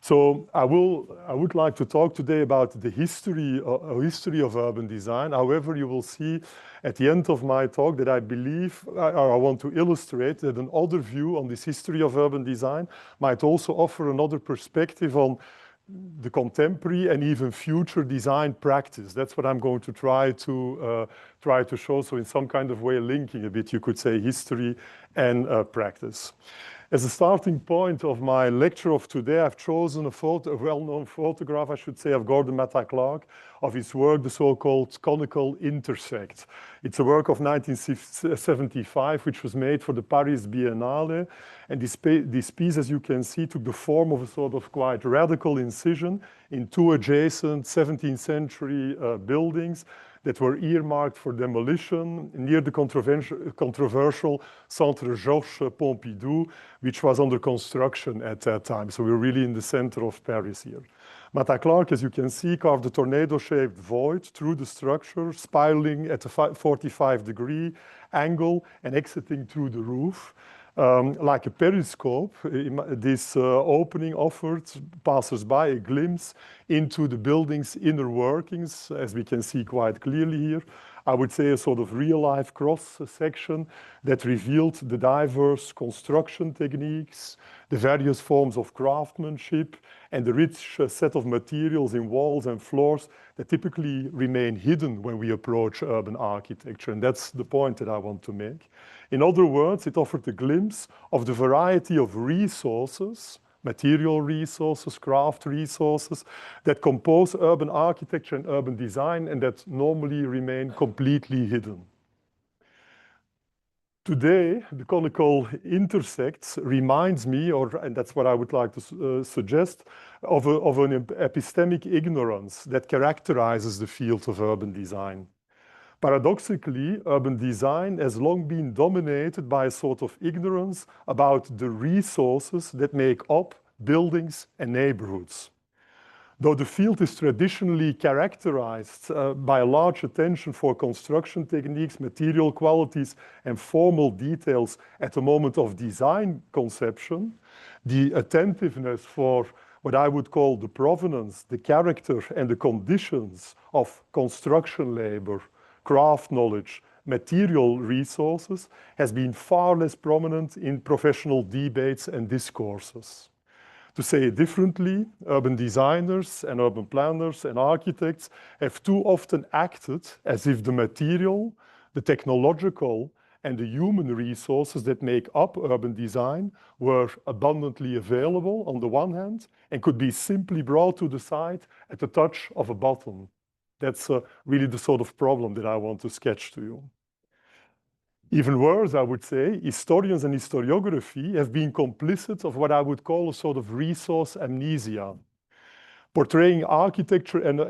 So I would like to talk today about the history of urban design. However, you will see at the end of my talk that I believe, or I want to illustrate that another view on this history of urban design might also offer another perspective on the contemporary and even future design practice. That's what I'm going to try to show. So in some kind of way, linking a bit, you could say, history and practice. As a starting point of my lecture of today, I've chosen a well-known photograph, I should say, of Gordon Matta Clark, of his work, the so-called conical intersect. It's a work of 1975, which was made for the Paris Biennale. And this piece, as you can see, took the form of a sort of quite radical incision in two adjacent 17th century buildings that were earmarked for demolition near the controversial Centre Georges Pompidou, which was under construction at that time. So we're really in the center of Paris here. Matta Clark, as you can see, carved a tornado-shaped void through the structure, spiraling at a 45-degree angle and exiting through the roof. Like a periscope, this opening offered passers-by a glimpse into the building's inner workings, as we can see quite clearly here. I would say a sort of real-life cross-section that revealed the diverse construction techniques, the various forms of craftsmanship, and the rich set of materials in walls and floors that typically remain hidden when we approach urban architecture. And that's the point that I want to make. In other words, it offered a glimpse of the variety of resources, material resources, craft resources that compose urban architecture and urban design and that normally remain completely hidden. Today, the conical intersects reminds me, and that's what I would like to suggest, of an epistemic ignorance that characterizes the field of urban design. Paradoxically, urban design has long been dominated by a sort of ignorance about the resources that make up buildings and neighborhoods. Though the field is traditionally characterized by a large attention for construction techniques, material qualities, and formal details at the moment of design conception, the attentiveness for what I would call the provenance, the character, and the conditions of construction labor, craft knowledge, material resources has been far less prominent in professional debates and discourses. To say it differently, urban designers and urban planners and architects have too often acted as if the material, the technological, and the human resources that make up urban design were abundantly available on the one hand and could be simply brought to the site at the touch of a button. That's really the sort of problem that I want to sketch to you. Even worse, I would say, historians and historiography have been complicit of what I would call a sort of resource amnesia, portraying architecture and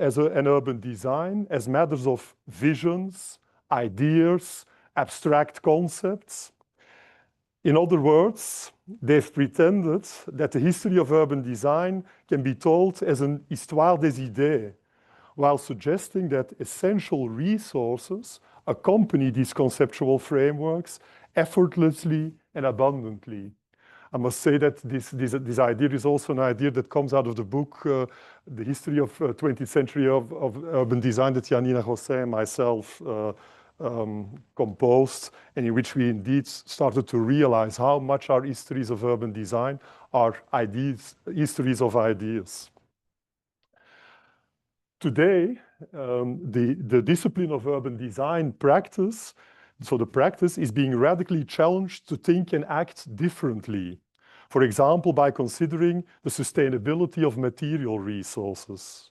urban design as matters of visions, ideas, abstract concepts. In other words, they've pretended that the history of urban design can be told as an histoire des idées, while suggesting that essential resources accompany these conceptual frameworks effortlessly and abundantly. I must say that this idea is also an idea that comes out of the book, The History of 20th Century of Urban Design, that Janina José and myself composed, and in which we indeed started to realize how much our histories of urban design are histories of ideas. Today, the discipline of urban design practice, so the practice is being radically challenged to think and act differently. For example, by considering the sustainability of material resources.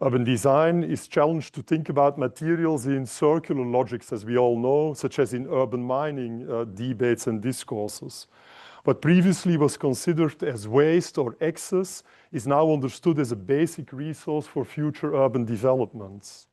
Urban design is challenged to think about materials in circular logics, as we all know, such as in urban mining debates and discourses. What previously was considered as waste or excess is now understood as a basic resource for future urban developments.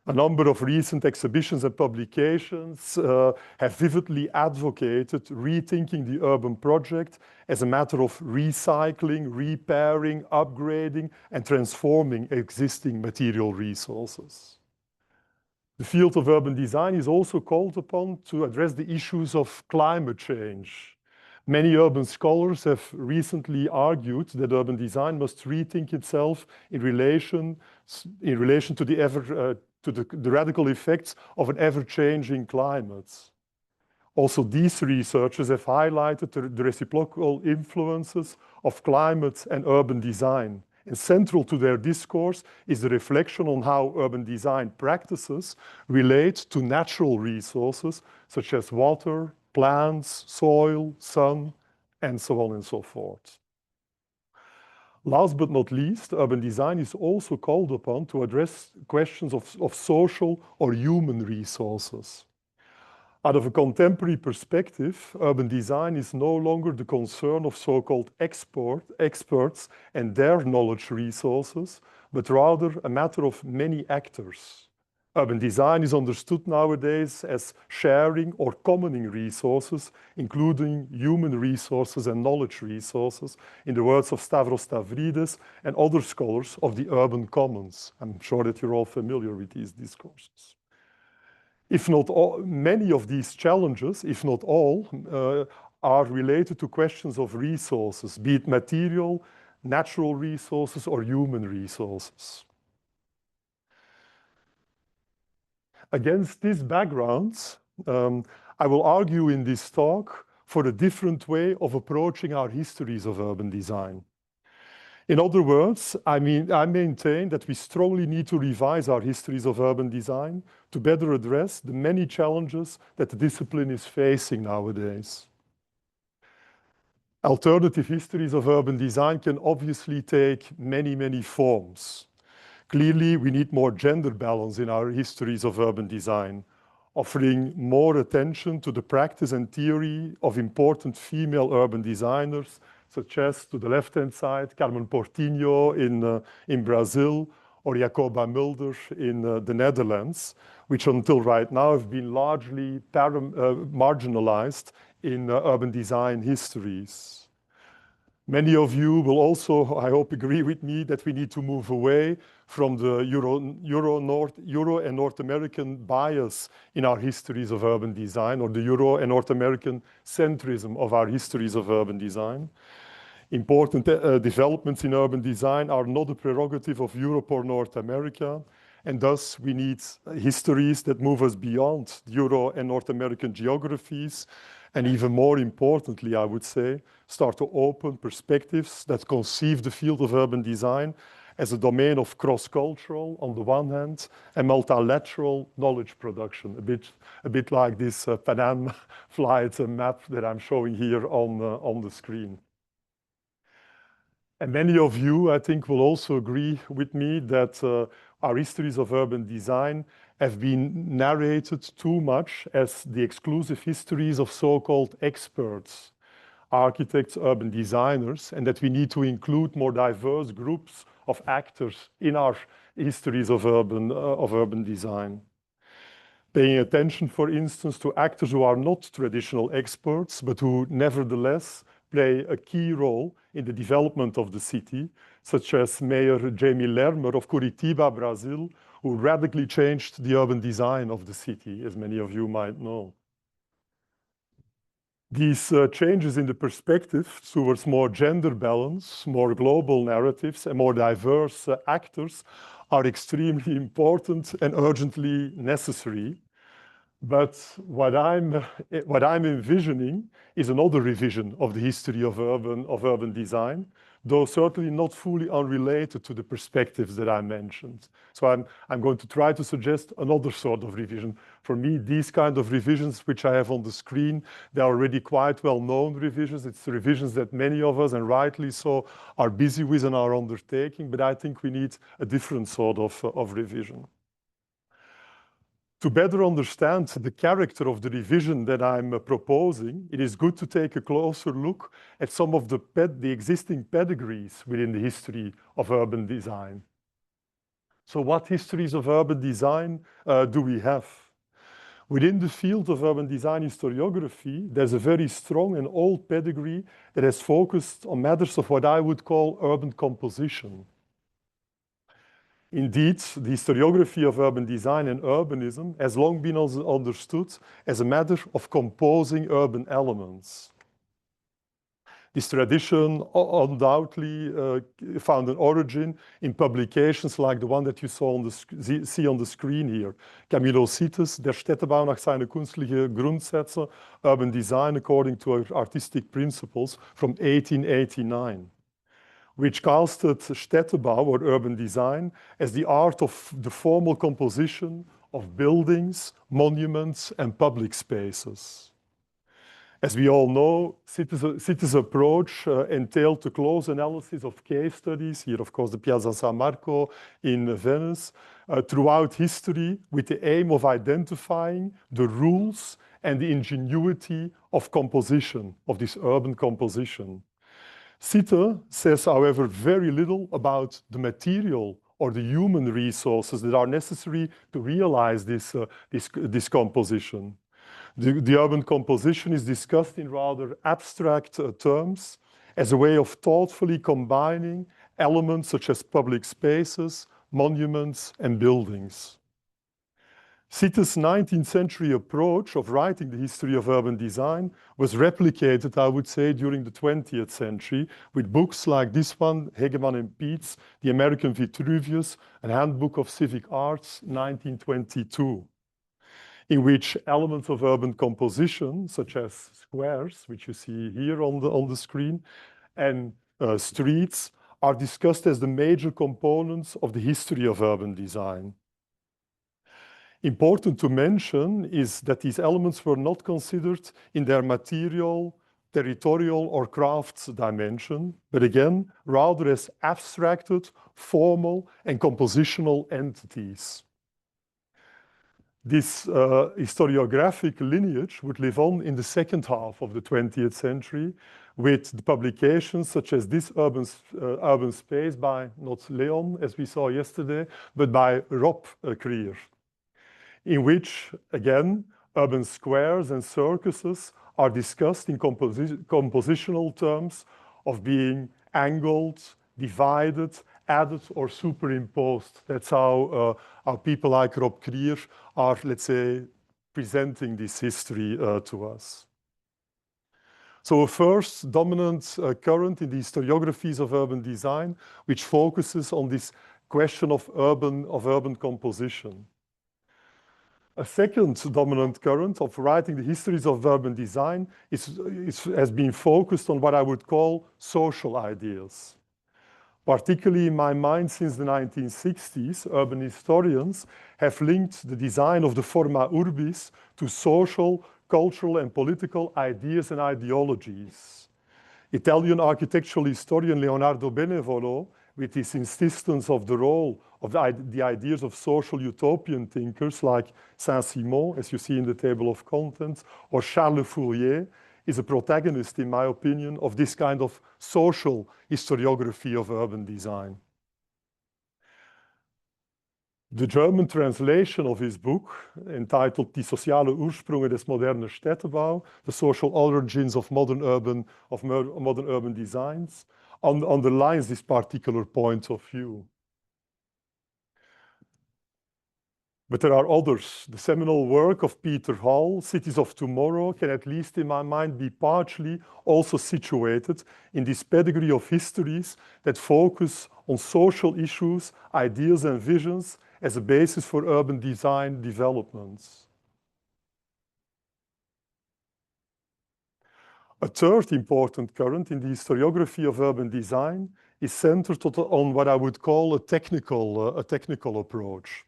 A number of recent exhibitions and publications have vividly advocated rethinking the urban project as a matter of recycling, repairing, upgrading, and transforming existing material resources. The field of urban design is also called upon to address the issues of climate change. Many urban scholars have recently argued that urban design must rethink itself in relation to the radical effects of an ever-changing climate. Also, these researchers have highlighted the reciprocal influences of climate and urban design. And central to their discourse is the reflection on how urban design practices relate to natural resources such as water, plants, soil, sun, and so on and so forth. Last but not least, urban design is also called upon to address questions of social or human resources. Out of a contemporary perspective, urban design is no longer the concern of so-called experts and their knowledge resources, but rather a matter of many actors. Urban design is understood nowadays as sharing or commoning resources, including human resources and knowledge resources, in the words of Stavros Stavridis and other scholars of the urban commons. I'm sure that you're all familiar with these discourses. If not all, many of these challenges, if not all, are related to questions of resources, be it material, natural resources, or human resources. Against this background, I will argue in this talk for a different way of approaching our histories of urban design. In other words, I maintain that we strongly need to revise our histories of urban design to better address the many challenges that the discipline is facing nowadays. Alternative histories of urban design can obviously take many, many forms. Clearly, we need more gender balance in our histories of urban design, offering more attention to the practice and theory of important female urban designers, such as, to the left-hand side, Carmen Portinho in Brazil, or Jacoba Mulder in the Netherlands, which until right now have been largely marginalized in urban design histories. Many of you will also, I hope, agree with me that we need to move away from the Euro and North American bias in our histories of urban design, or the Euro and North American centrism of our histories of urban design. Important developments in urban design are not a prerogative of Europe or North America, and thus we need histories that move us beyond Euro and North American geographies, and even more importantly, I would say, start to open perspectives that conceive the field of urban design as a domain of cross-cultural, on the one hand, and multilateral knowledge production, a bit like this Pan Am flight map that I'm showing here on the screen. And many of you, I think, will also agree with me that our histories of urban design have been narrated too much as the exclusive histories of so-called experts, architects, urban designers, and that we need to include more diverse groups of actors in our histories of urban design. Paying attention, for instance, to actors who are not traditional experts, but who nevertheless play a key role in the development of the city, such as Mayor Jamie Lermer of Curitiba, Brazil, who radically changed the urban design of the city, as many of you might know. These changes in the perspective towards more gender balance, more global narratives, and more diverse actors are extremely important and urgently necessary. But what I'm envisioning is another revision of the history of urban design, though certainly not fully unrelated to the perspectives that I mentioned. So I'm going to try to suggest another sort of revision. For me, these kind of revisions, which I have on the screen, they're already quite well-known revisions. It's the revisions that many of us, and rightly so, are busy with and are undertaking, but I think we need a different sort of revision. To better understand the character of the revision that I'm proposing, it is good to take a closer look at some of the existing pedigrees within the history of urban design. So what histories of urban design do we have? Within the field of urban design historiography, there's a very strong and old pedigree that has focused on matters of what I would call urban composition. Indeed, the historiography of urban design and urbanism has long been understood as a matter of composing urban elements. This tradition undoubtedly found an origin in publications like the one that you see on the screen here. Camilo Sittes, Der Städtebau nach seinen künstlichen Grundsätzen, Urban Design According to Artistic Principles from 1889, which casted Städtebau or urban design as the art of the formal composition of buildings, monuments, and public spaces. As we all know, Sittes' approach entailed a close analysis of case studies, here of course the Piazza San Marco in Venice, throughout history with the aim of identifying the rules and the ingenuity of composition, of this urban composition. Sitte says, however, very little about the material or the human resources that are necessary to realize this composition. The urban composition is discussed in rather abstract terms as a way of thoughtfully combining elements such as public spaces, monuments, and buildings. Sittes' 19th century approach of writing the history of urban design was replicated, I would say, during the 20th century with books like this one, Hegeman and Pietz, The American Vitruvius, a Handbook of Civic Arts, 1922. In which elements of urban composition, such as squares, which you see here on the screen, and streets, are discussed as the major components of the history of urban design. Important to mention is that these elements were not considered in their material, territorial, or crafts dimension, but again, rather as abstracted, formal, and compositional entities. This historiographic lineage would live on in the second half of the 20th century with the publications such as this urban space by not Leon, as we saw yesterday, but by Rob Krier, in which, again, urban squares and circuses are discussed in compositional terms of being angled, divided, added or superimposed. That's how people like Rob Krier are, let's say, presenting this history to us. So a first dominant current in the historiographies of urban design, which focuses on this question of urban composition. A second dominant current of writing the histories of urban design has been focused on what I would call social ideas. Particularly in my mind, since the 1960s, urban historians have linked the design of the forma urbis to social, cultural, and political ideas and ideologies. Italian architectural historian Leonardo Benevolo, with his insistence of the role of the ideas of social utopian thinkers like Saint-Simon, as you see in the table of contents, or Charles Fourier, is a protagonist, in my opinion, of this kind of social historiography of urban design. The German translation of his book, entitled Die soziale Ursprünge des modernen Städtebau, The Social Origins of Modern Urban Designs, underlines this particular point of view. But there are others. The seminal work of Peter Hall, Cities of Tomorrow, can at least in my mind be partially also situated in this pedigree of histories that focus on social issues, ideas, and visions as a basis for urban design developments. A third important current in the historiography of urban design is centered on what I would call a technical approach.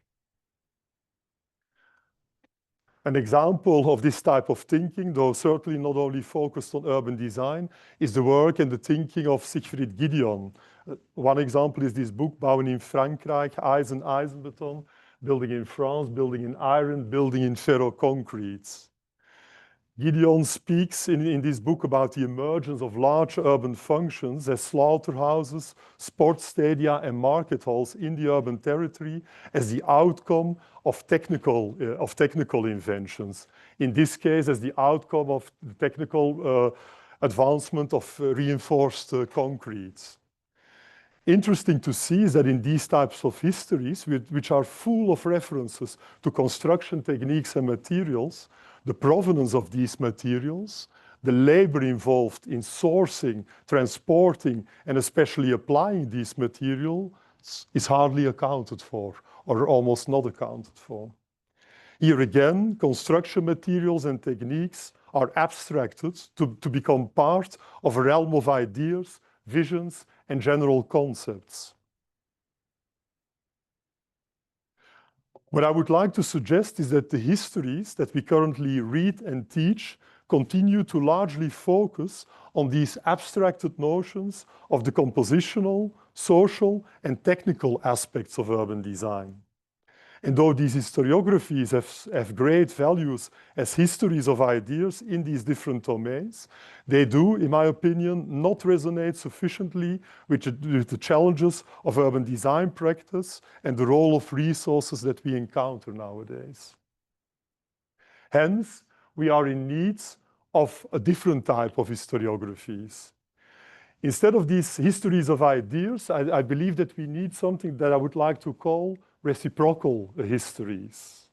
An example of this type of thinking, though certainly not only focused on urban design, is the work and the thinking of Siegfried Gideon. One example is this book, Bauen in Frankreich, Eisen, Eisenbeton, building in France, building in iron, building in ferroconcretes. Gideon speaks in this book about the emergence of large urban functions as slaughterhouses, sports stadia, and market halls in the urban territory as the outcome of technical inventions. In this case, as the outcome of the technical advancement of reinforced concrete. Interesting to see is that in these types of histories, which are full of references to construction techniques and materials, the provenance of these materials, the labor involved in sourcing, transporting, and especially applying these materials is hardly accounted for, or almost not accounted for. Here again, construction materials and techniques are abstracted to become part of a realm of ideas, visions, and general concepts. What I would like to suggest is that the histories that we currently read and teach continue to largely focus on these abstracted notions of the compositional, social, and technical aspects of urban design. And though these historiographies have great values as histories of ideas in these different domains, they do, in my opinion, not resonate sufficiently with the challenges of urban design practice and the role of resources that we encounter nowadays. Hence, we are in need of a different type of historiographies. Instead of these histories of ideas, I believe that we need something that I would like to call reciprocal histories.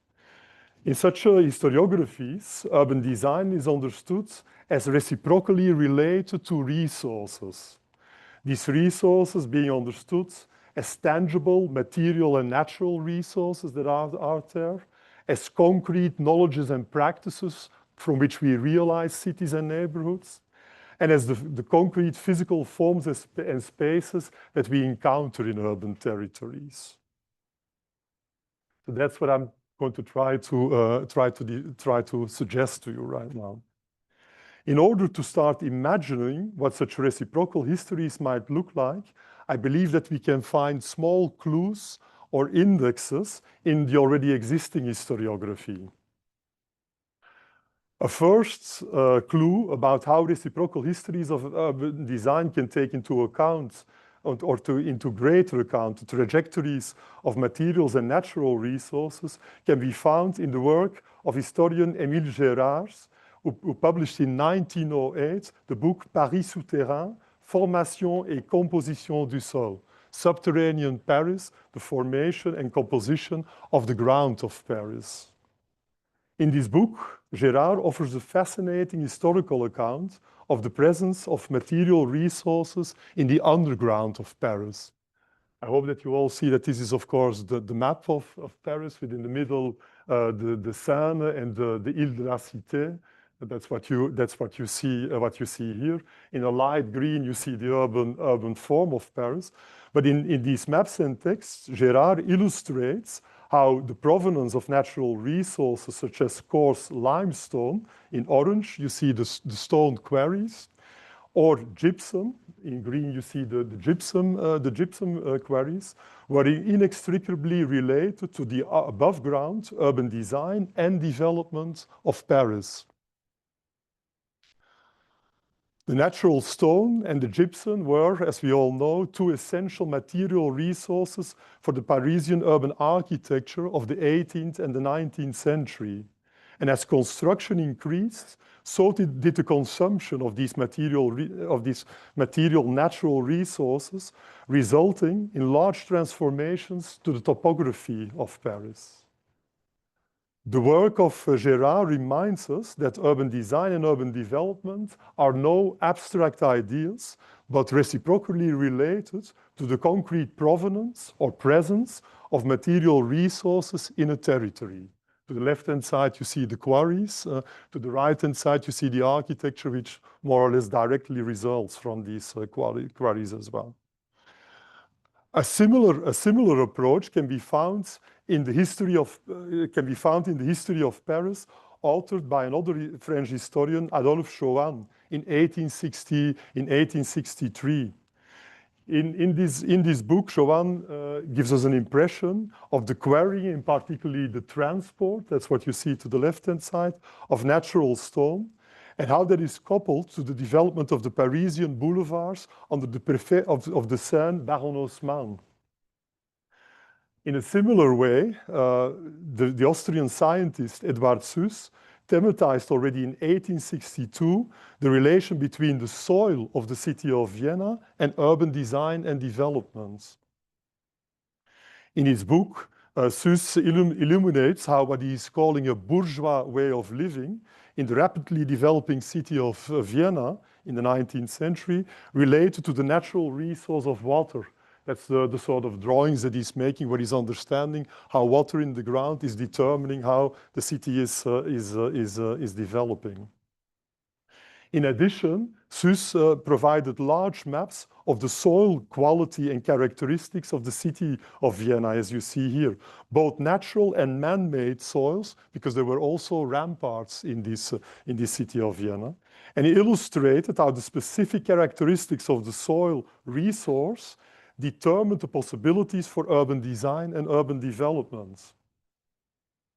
In such historiographies, urban design is understood as reciprocally related to resources. These resources being understood as tangible, material, and natural resources that are there, as concrete knowledges and practices from which we realize cities and neighborhoods, and as the concrete physical forms and spaces that we encounter in urban territories. So that's what I'm going to try to suggest to you right now. In order to start imagining what such reciprocal histories might look like, I believe that we can find small clues or indexes in the already existing historiography. A first clue about how reciprocal histories of urban design can take into account or to into greater account the trajectories of materials and natural resources can be found in the work of historian Émile Gérard, who published in 1908 the book Paris souterrain, Formation et composition du sol, Subterranean Paris, the formation and composition of the ground of Paris. In this book, Gérard offers a fascinating historical account of the presence of material resources in the underground of Paris. I hope that you all see that this is, of course, the map of Paris, with in the middle the Seine and the Ile de la Cité. That's what you see here. In a light green, you see the urban form of Paris. But in these maps and texts, Gérard illustrates how the provenance of natural resources such as coarse limestone, in orange you see the stone quarries, or gypsum, in green you see the gypsum quarries, were inextricably related to the above ground urban design and development of Paris. The natural stone and the gypsum were, as we all know, two essential material resources for the Parisian urban architecture of the 18th and the 19th century. And as construction increased, so did the consumption of these material natural resources, resulting in large transformations to the topography of Paris. The work of Gérard reminds us that urban design and urban development are no abstract ideas, but reciprocally related to the concrete provenance or presence of material resources in a territory. To the left-hand side, you see the quarries. To the right-hand side, you see the architecture, which more or less directly results from these quarries as well. A similar approach can be found in the history of Paris, authored by another French historian, Adolphe Chohan, in 1863. In this book, Chohan gives us an impression of the quarrying, and particularly the transport, that's what you see to the left-hand side, of natural stone, and how that is coupled to the development of the Parisian boulevards under the prefet of the Seine, Baron Haussmann. In a similar way, the Austrian scientist Eduard Suess thematized already in 1862 the relation between the soil of the city of Vienna and urban design and development. In his book, Suess illuminates how what he is calling a bourgeois way of living in the rapidly developing city of Vienna in the 19th century related to the natural resource of water. That's the sort of drawings that he's making, where he's understanding how water in the ground is determining how the city is developing. In addition, SUS provided large maps of the soil quality and characteristics of the city of Vienna, as you see here, both natural and man-made soils, because there were also ramparts in this city of Vienna. And he illustrated how the specific characteristics of the soil resource determined the possibilities for urban design and urban development.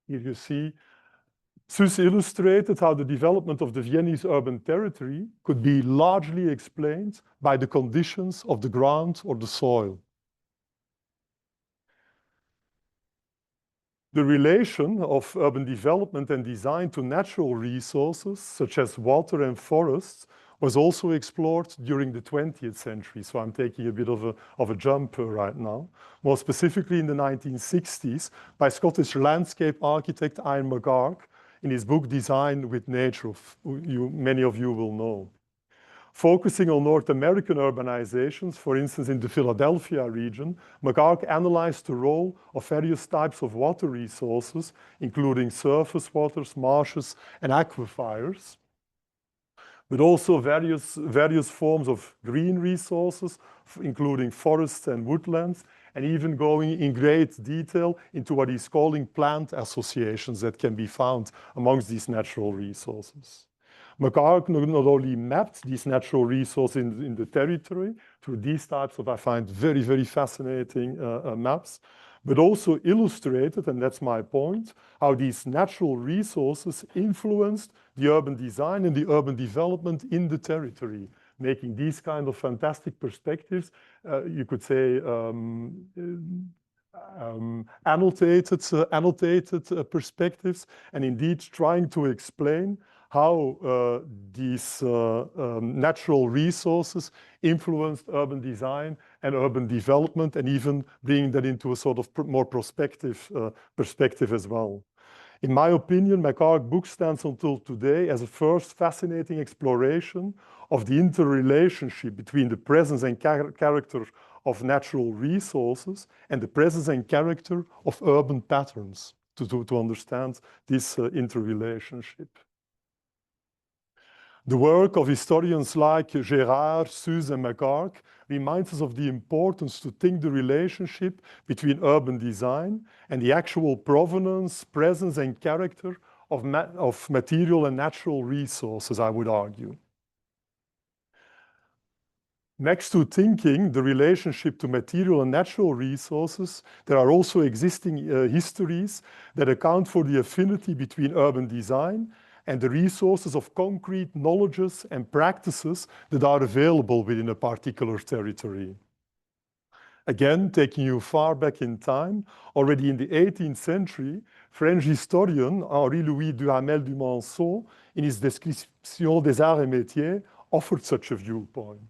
Here you see SUS illustrated how the development of the Viennese urban territory could be largely explained by the conditions of the ground or the soil. The relation of urban development and design to natural resources, such as water and forests, was also explored during the 20th century. So I'm taking a bit of a jump right now. More specifically in the 1960s by Scottish landscape architect Ian McGark in his book Design with Nature, many of you will know. Focusing on North American urbanizations, for instance in the Philadelphia region, McGark analyzed the role of various types of water resources, including surface waters, marshes, and aquifers, but also various forms of green resources, including forests and woodlands, and even going in great detail into what he's calling plant associations that can be found amongst these natural resources. McGark not only mapped these natural resources in the territory through these types of, I find, very, very fascinating maps, but also illustrated, and that's my point, how these natural resources influenced the urban design and the urban development in the territory, making these kind of fantastic perspectives, you could say, annotated perspectives, and indeed trying to explain how these natural resources influenced urban design and urban development, and even bringing that into a sort of more prospective perspective as well. In my opinion, McGark's book stands until today as a first fascinating exploration of the interrelationship between the presence and character of natural resources and the presence and character of urban patterns to understand this interrelationship. The work of historians like Gérard, SUS, and McGark reminds us of the importance to think the relationship between urban design and the actual provenance, presence, and character of material and natural resources, I would argue. Next to thinking the relationship to material and natural resources, there are also existing histories that account for the affinity between urban design and the resources of concrete knowledges and practices that are available within a particular territory. Again, taking you far back in time, already in the 18th century, French historian Henri-Louis Duhamel du Monceau, in his Description des Arts et Métiers, offered such a viewpoint.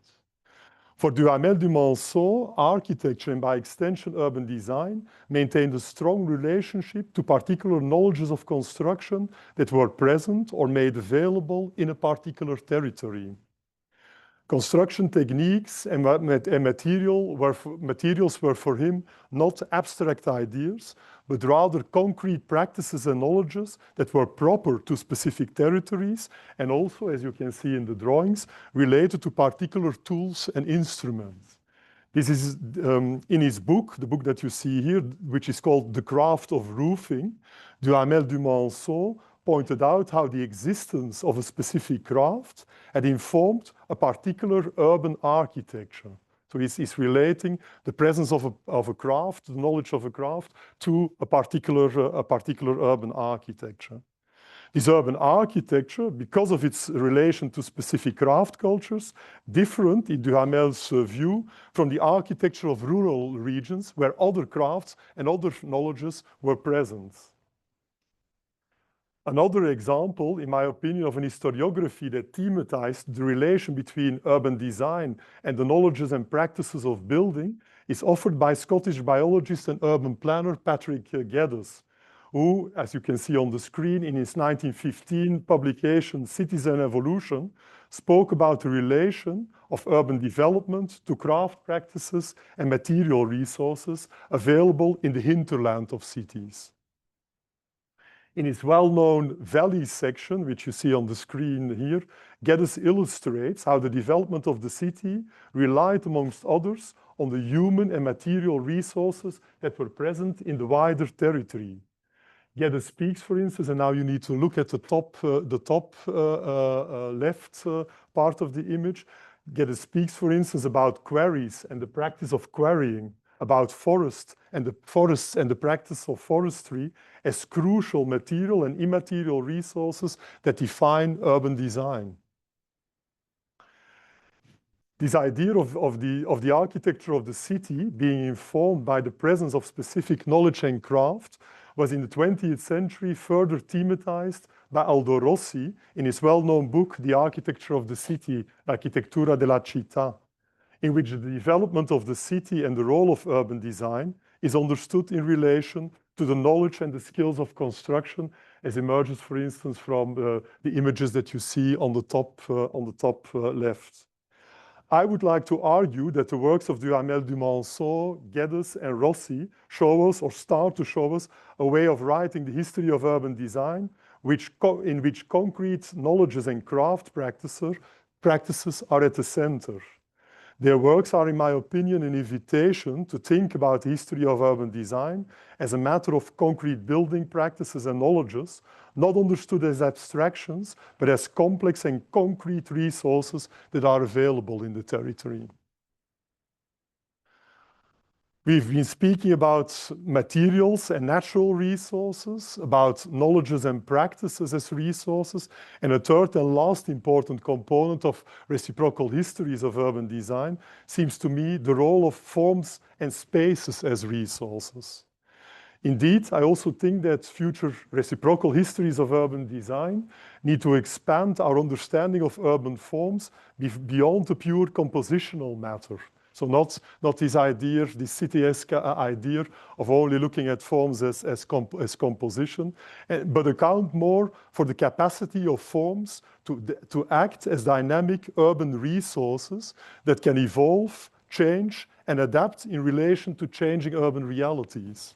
For Duhamel du Monceau, architecture and by extension urban design maintained a strong relationship to particular knowledges of construction that were present or made available in a particular territory. Construction techniques and materials were for him not abstract ideas, but rather concrete practices and knowledges that were proper to specific territories, and also, as you can see in the drawings, related to particular tools and instruments. This is in his book, the book that you see here, which is called The Craft of Roofing. Duhamel du Monceau pointed out how the existence of a specific craft had informed a particular urban architecture. So he's relating the presence of a craft, the knowledge of a craft, to a particular urban architecture. This urban architecture, because of its relation to specific craft cultures, different in Duhamel's view from the architecture of rural regions where other crafts and other knowledges were present. Another example, in my opinion, of an historiography that thematized the relation between urban design and the knowledges and practices of building is offered by Scottish biologist and urban planner Patrick Geddes, who, as you can see on the screen, in his 1915 publication, Cities and Evolution, spoke about the relation of urban development to craft practices and material resources available in the hinterland of cities. In his well-known Valleys section, which you see on the screen here, Geddes illustrates how the development of the city relied, amongst others, on the human and material resources that were present in the wider territory. Geddes speaks, for instance, and now you need to look at the top left part of the image. Geddes speaks, for instance, about quarries and the practice of quarrying, about forests and the practice of forestry as crucial material and immaterial resources that define urban design. This idea of the architecture of the city being informed by the presence of specific knowledge and craft was in the 20th century further thematized by Aldo Rossi in his well-known book, The Architecture of the City, L'architettura della città, in which the development of the city and the role of urban design is understood in relation to the knowledge and the skills of construction, as emerges, for instance, from the images that you see on the top left. I would like to argue that the works of Duhamel, Dumonceau, Geddes, and Rossi show us, or start to show us, a way of writing the history of urban design, in which concrete knowledges and craft practices are at the center. Their works are, in my opinion, an invitation to think about the history of urban design as a matter of concrete building practices and knowledges, not understood as abstractions, but as complex and concrete resources that are available in the territory. We've been speaking about materials and natural resources, about knowledges and practices as resources, and a third and last important component of reciprocal histories of urban design seems to me the role of forms and spaces as resources. Indeed, I also think that future reciprocal histories of urban design need to expand our understanding of urban forms beyond the pure compositional matter. So not this idea, this city-esque idea of only looking at forms as composition, but account more for the capacity of forms to act as dynamic urban resources that can evolve, change, and adapt in relation to changing urban realities.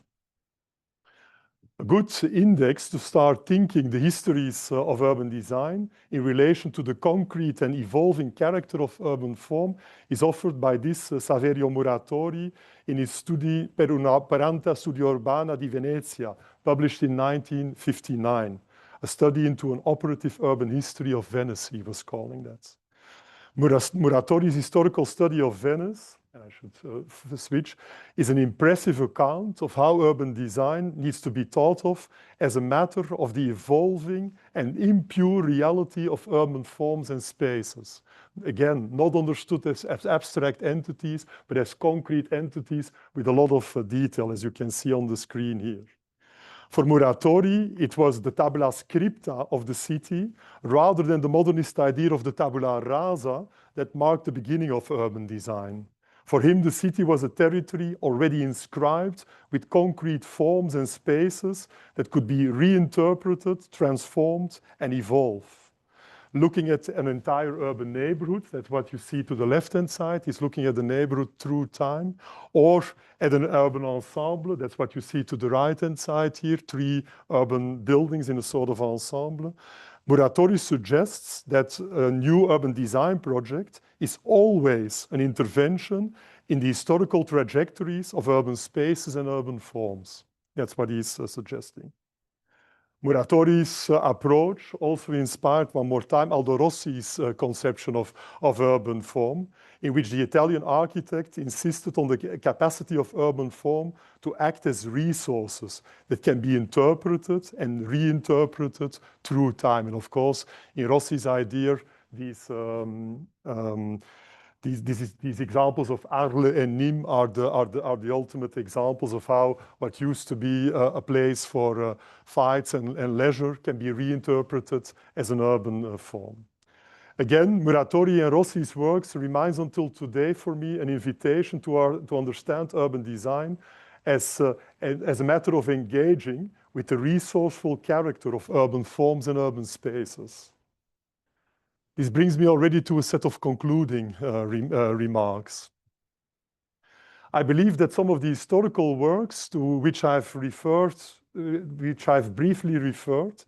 A good index to start thinking the histories of urban design in relation to the concrete and evolving character of urban form is offered by this Saverio Muratori in his Studi per una paranta studio urbana di Venezia, published in 1959, a study into an operative urban history of Venice, he was calling that. Muratori's historical study of Venice, and I should switch, is an impressive account of how urban design needs to be thought of as a matter of the evolving and impure reality of urban forms and spaces. Again, not understood as abstract entities, but as concrete entities with a lot of detail, as you can see on the screen here. For Muratori, it was the tabula scripta of the city, rather than the modernist idea of the tabula rasa, that marked the beginning of urban design. For him, the city was a territory already inscribed with concrete forms and spaces that could be reinterpreted, transformed, and evolve. Looking at an entire urban neighborhood, that's what you see to the left-hand side, he's looking at the neighborhood through time, or at an urban ensemble, that's what you see to the right-hand side here, 3 urban buildings in a sort of ensemble. Muratori suggests that a new urban design project is always an intervention in the historical trajectories of urban spaces and urban forms. That's what he's suggesting. Muratori's approach also inspired, one more time, Aldo Rossi's conception of urban form, in which the Italian architect insisted on the capacity of urban form to act as resources that can be interpreted and reinterpreted through time. And of course, in Rossi's idea, these examples of Arles and Nîmes are the ultimate examples of how what used to be a place for fights and leisure can be reinterpreted as an urban form. Again, Muratori and Rossi's works remains until today for me an invitation to understand urban design as a matter of engaging with the resourceful character of urban forms and urban spaces. This brings me already to a set of concluding remarks. I believe that some of the historical works to which I've briefly referred,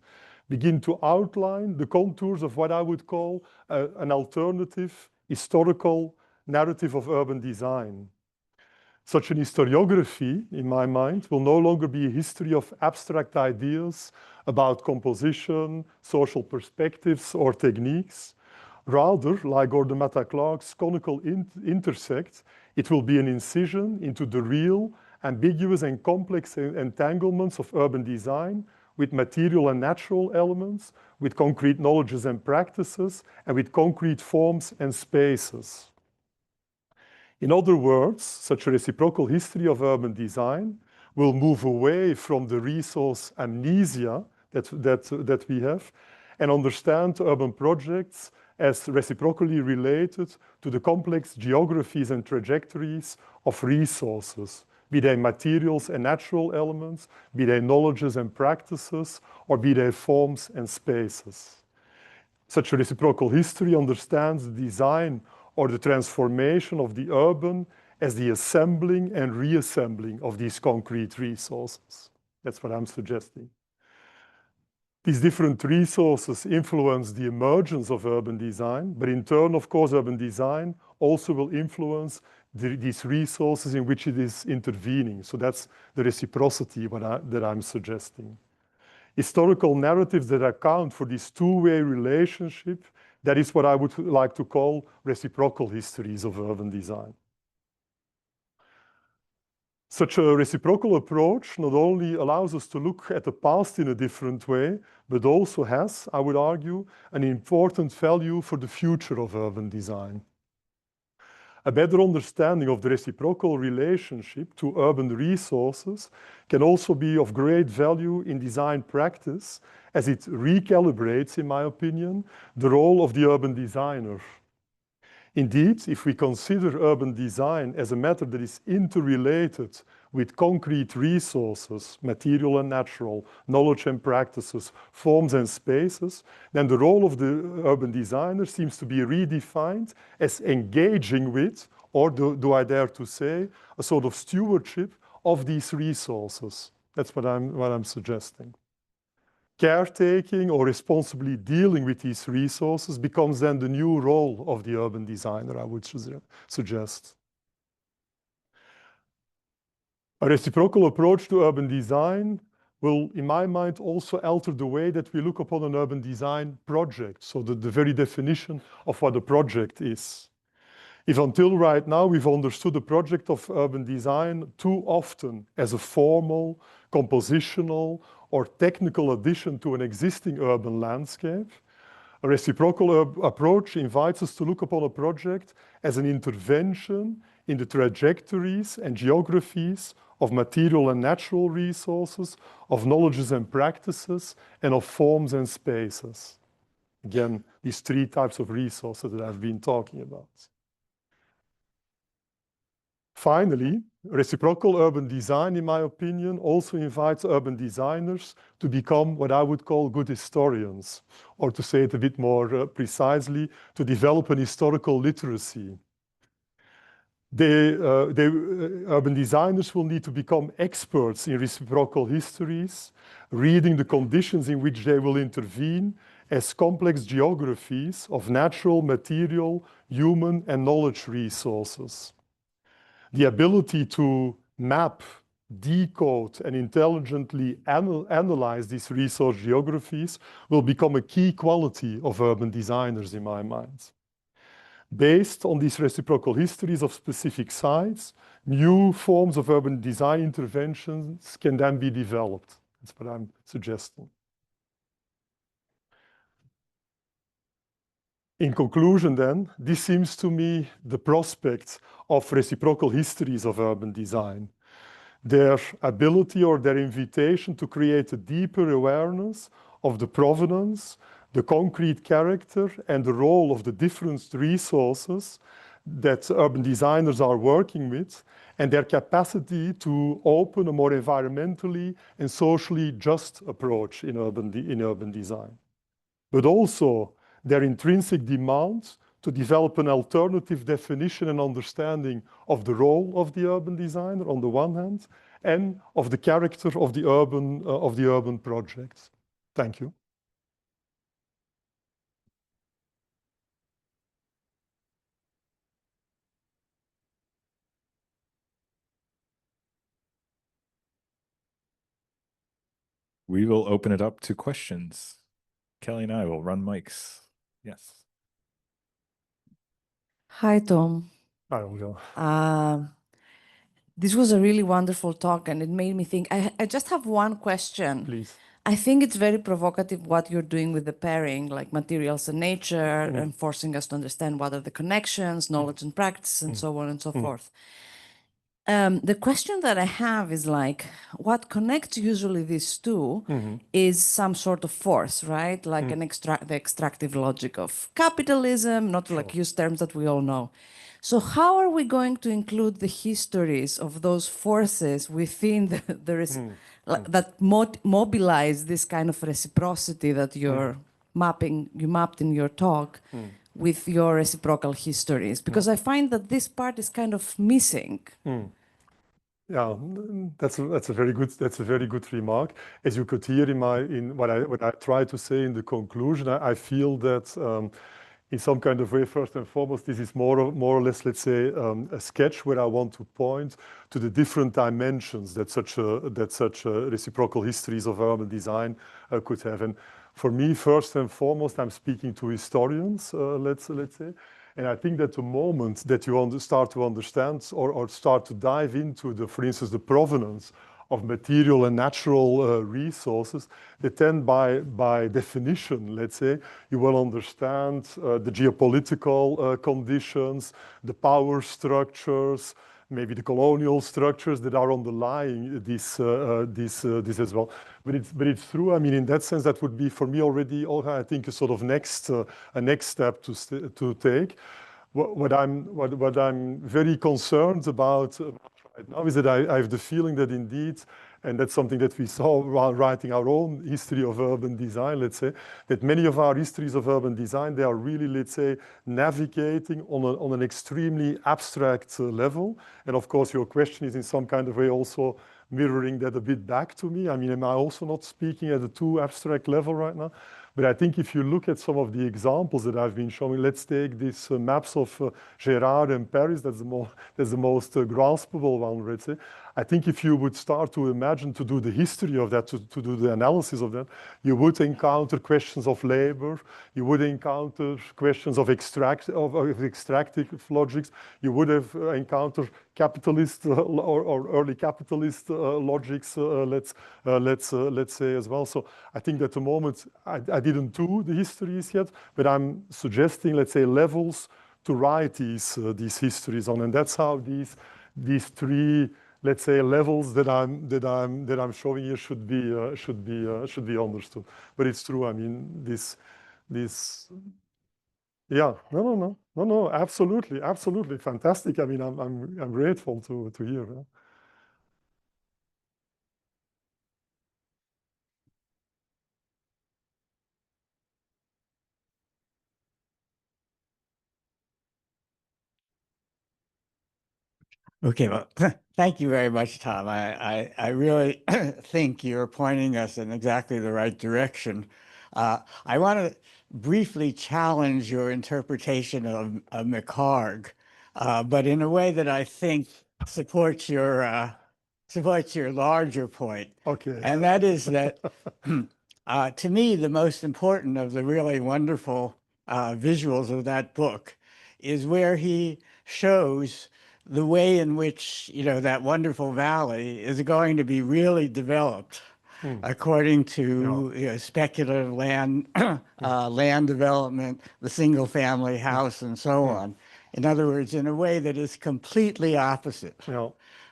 begin to outline the contours of what I would call an alternative historical narrative of urban design. Such an historiography, in my mind, will no longer be a history of abstract ideas about composition, social perspectives, or techniques. Rather, like Gordon Matta Clark's conical intersect, it will be an incision into the real, ambiguous, and complex entanglements of urban design with material and natural elements, with concrete knowledges and practices, and with concrete forms and spaces. In other words, such a reciprocal history of urban design will move away from the resource amnesia that we have and understand urban projects as reciprocally related to the complex geographies and trajectories of resources, be they materials and natural elements, be they knowledges and practices, or be they forms and spaces. Such a reciprocal history understands the design or the transformation of the urban as the assembling and reassembling of these concrete resources. That's what I'm suggesting. These different resources influence the emergence of urban design, but in turn, of course, urban design also will influence these resources in which it is intervening. So that's the reciprocity that I'm suggesting. Historical narratives that account for this two-way relationship, that is what I would like to call reciprocal histories of urban design. Such a reciprocal approach not only allows us to look at the past in a different way, but also has, I would argue, an important value for the future of urban design. A better understanding of the reciprocal relationship to urban resources can also be of great value in design practice, as it recalibrates, in my opinion, the role of the urban designer. Indeed, if we consider urban design as a matter that is interrelated with concrete resources, material and natural, knowledge and practices, forms and spaces, then the role of the urban designer seems to be redefined as engaging with, or do I dare to say, a sort of stewardship of these resources. That's what I'm suggesting. Caretaking or responsibly dealing with these resources becomes then the new role of the urban designer, I would suggest. A reciprocal approach to urban design will, in my mind, also alter the way that we look upon an urban design project, so the very definition of what a project is. If until right now we've understood the project of urban design too often as a formal, compositional, or technical addition to an existing urban landscape, a reciprocal approach invites us to look upon a project as an intervention in the trajectories and geographies of material and natural resources, of knowledges and practices, and of forms and spaces. Again, these three types of resources that I've been talking about. Finally, reciprocal urban design, in my opinion, also invites urban designers to become what I would call good historians, or to say it a bit more precisely, to develop an historical literacy. Urban designers will need to become experts in reciprocal histories, reading the conditions in which they will intervene as complex geographies of natural, material, human, and knowledge resources. The ability to map, decode, and intelligently analyze these resource geographies will become a key quality of urban designers, in my mind. Based on these reciprocal histories of specific sites, new forms of urban design interventions can then be developed. That's what I'm suggesting. In conclusion then, this seems to me the prospect of reciprocal histories of urban design. Their ability or their invitation to create a deeper awareness of the provenance, the concrete character, and the role of the different resources that urban designers are working with, and their capacity to open a more environmentally and socially just approach in urban design. But also their intrinsic demand to develop an alternative definition and understanding of the role of the urban designer on the one hand, and of the character of the urban projects. Thank you. We will open it up to questions. Kelly and I will run mics. Yes. Hi, Tom. Hi, Olga. This was a really wonderful talk, and it made me think. I just have one question. Please. I think it's very provocative what you're doing with the pairing, like materials and nature, and forcing us to understand what are the connections, knowledge and practice, and so on and so forth. The question that I have is like, what connects usually these two is some sort of force, right? Like the extractive logic of capitalism, not to like use terms that we all know. So how are we going to include the histories of those forces within that mobilize this kind of reciprocity that you mapped in your talk with your reciprocal histories? Because I find that this part is kind of missing. Yeah, that's a very good remark. As you could hear in what I tried to say in the conclusion, I feel that in some kind of way, first and foremost, this is more or less, let's say, a sketch where I want to point to the different dimensions that such reciprocal histories of urban design could have. And for me, first and foremost, I'm speaking to historians, let's say. And I think that the moment that you start to understand or start to dive into, for instance, the provenance of material and natural resources, that then by definition, let's say, you will understand the geopolitical conditions, the power structures, maybe the colonial structures that are underlying this as well. But it's true. I mean, in that sense, that would be for me already, I think, a sort of next step to take. What I'm very concerned about right now is that I have the feeling that indeed, and that's something that we saw while writing our own history of urban design, let's say, that many of our histories of urban design, they are really, let's say, navigating on an extremely abstract level. And of course, your question is in some kind of way also mirroring that a bit back to me. I mean, am I also not speaking at a too abstract level right now? But I think if you look at some of the examples that I've been showing, let's take these maps of Gérard and Paris, that's the most graspable one, let's say. I think if you would start to imagine to do the history of that, to do the analysis of that, you would encounter questions of labor, you would encounter questions of extractive logics, you would have encountered capitalist or early capitalist logics, let's say as well. So I think that the moment I didn't do the histories yet, but I'm suggesting, let's say, levels to write these histories on, and that's how these three, let's say, levels that I'm showing here should be understood. But it's true. I mean, this. Yeah. No. Absolutely, fantastic. I mean, I'm grateful to hear. Okay, well, thank you very much, Tom. I really think you're pointing us in exactly the right direction. I want to briefly challenge your interpretation of McHarg, but in a way that I think supports your larger point. Okay. And that is that, to me, the most important of the really wonderful visuals of that book is where he shows the way in which, that wonderful valley is going to be really developed according to speculative land development, the single family house, and so on. In other words, in a way that is completely opposite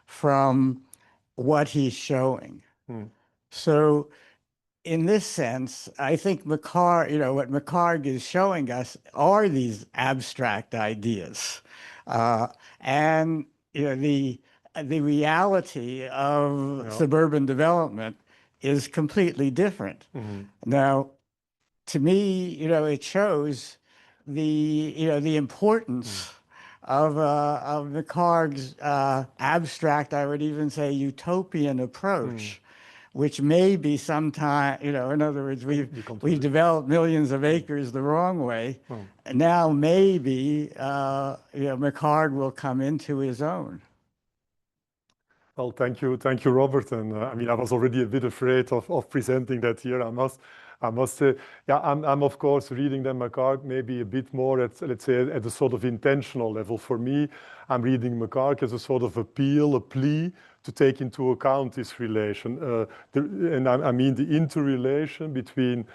from what he's showing. So in this sense, I think what McHarg is showing us are these abstract ideas. And the the reality of Yeah. suburban development is completely different. Now, to me, it shows the importance of McHarg's abstract, I would even say utopian approach, which may be sometime, in other words, we've developed millions of acres the wrong way. And now maybe, McHarg will come into his own. Well, thank you, Robert. And I mean, I was already a bit afraid of presenting that here. I must say, yeah, I'm of course reading them McHarg maybe a bit more at, let's say, at a sort of intentional level. For me, I'm reading McHarg as a sort of appeal, a plea to take into account this relation, I mean the interrelation between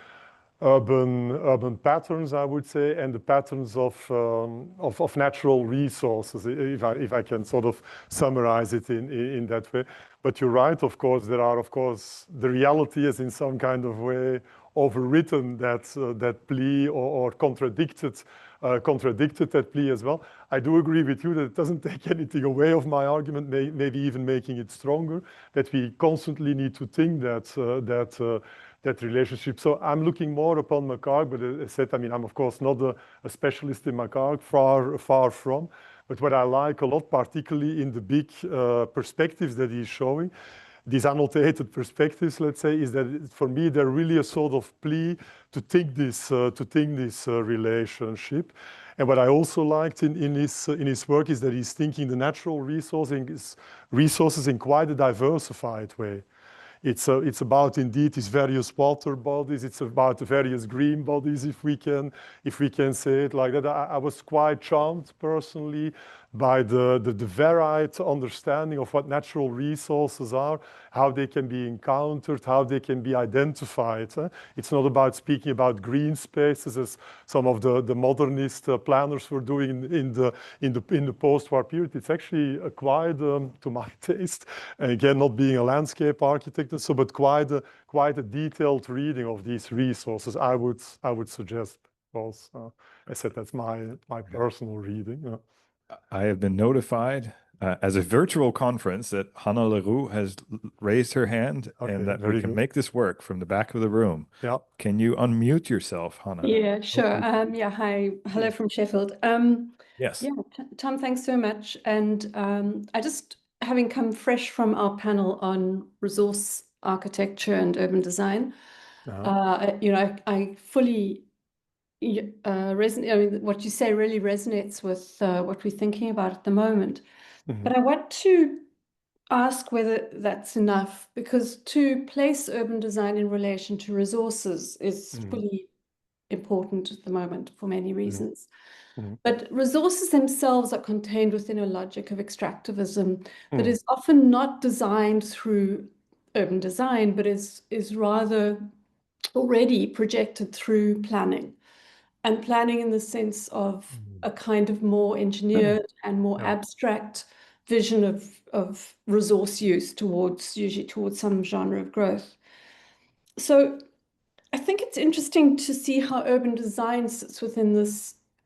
urban patterns, I would say, and the patterns of natural resources, if I can sort of summarize it in that way. But you're right, of course, the reality is in some kind of way overwritten that plea or contradicted that plea as well. I do agree with you that it doesn't take anything away of my argument, maybe even making it stronger, that we constantly need to think that relationship. So I'm looking more upon McHarg, but as I said, I mean, I'm of course not a specialist in McHarg, far from. But what I like a lot, particularly in the big perspectives that he's showing, these annotated perspectives, let's say, is that for me they're really a sort of plea to think this relationship. And what I also liked in his work is that he's thinking the natural resources in quite a diversified way. It's about indeed these various water bodies. It's about the various green bodies, if we can say it like that. I was quite charmed personally by the varied understanding of what natural resources are, how they can be encountered, how they can be identified. It's not about speaking about green spaces as some of the modernist planners were doing in the post-war period. It's actually quite, to my taste, and again, not being a landscape architect, so but quite a detailed reading of these resources. I would suggest also. I said that's my personal reading. Yeah. I have been notified as a virtual conference that Hannah Leroux has raised her hand, and that we can make this work from the back of the room. Yeah. Can you unmute yourself, Hannah? Yeah, sure. Yeah, hi. Hello from Sheffield. Yes. Yeah, Tom, thanks so much. And I just, having come fresh from our panel on resource architecture and urban design, I fully resonate. I mean, what you say really resonates with what we're thinking about at the moment. But I want to ask whether that's enough, because to place urban design in relation to resources is fully important at the moment for many reasons. But resources themselves are contained within a logic of extractivism that is often not designed through urban design, but is rather already projected through planning. And planning in the sense of a kind of more engineered and more abstract vision of resource use usually towards some genre of growth. So I think it's interesting to see how urban design sits within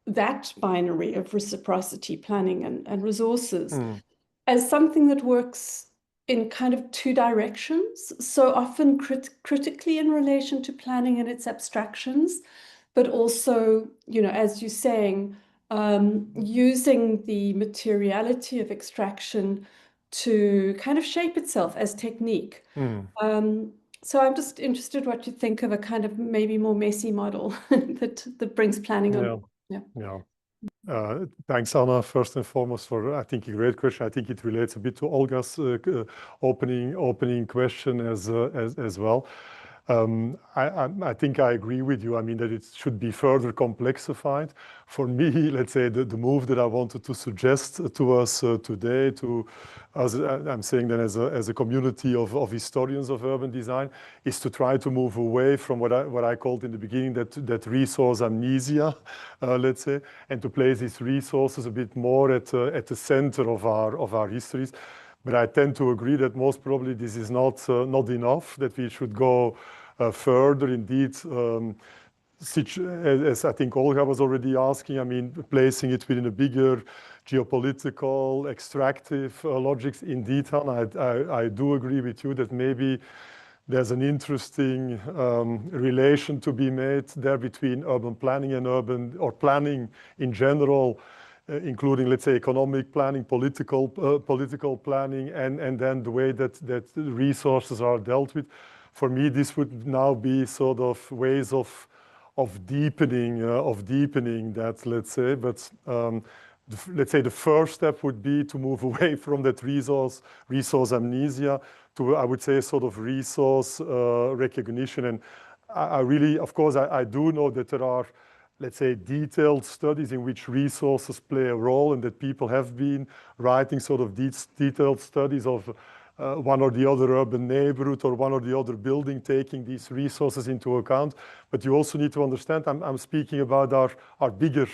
that binary of reciprocity, planning and resources as something that works in kind of two directions. So often critically in relation to planning and its abstractions, but also, as you're saying, using the materiality of extraction to kind of shape itself as technique. So I'm just interested what you think of a kind of maybe more messy model that brings planning on. Yeah. Thanks, Anna, first and foremost, for, I think, a great question. I think it relates a bit to Olga's opening question as well. I think I agree with you. I mean, that it should be further complexified. For me, let's say the move that I wanted to suggest to us today, I'm saying that as a community of historians of urban design, is to try to move away from what I called in the beginning that resource amnesia, let's say, and to place these resources a bit more at the center of our histories. But I tend to agree that most probably this is not enough, that we should go further indeed, as I think Olga was already asking, I mean, placing it within a bigger geopolitical, extractive logics in detail. I do agree with you that maybe there's an interesting relation to be made there between urban planning and planning in general, including, let's say, economic planning, political planning, and then the way that resources are dealt with. For me, this would now be sort of ways of deepening that, let's say. But let's say the first step would be to move away from that resource amnesia to, I would say, sort of resource recognition. And I really, of course, I do know that there are, let's say, detailed studies in which resources play a role, and that people have been writing sort of detailed studies of one or the other urban neighborhood or one or the other building taking these resources into account. But you also need to understand, I'm speaking about our bigger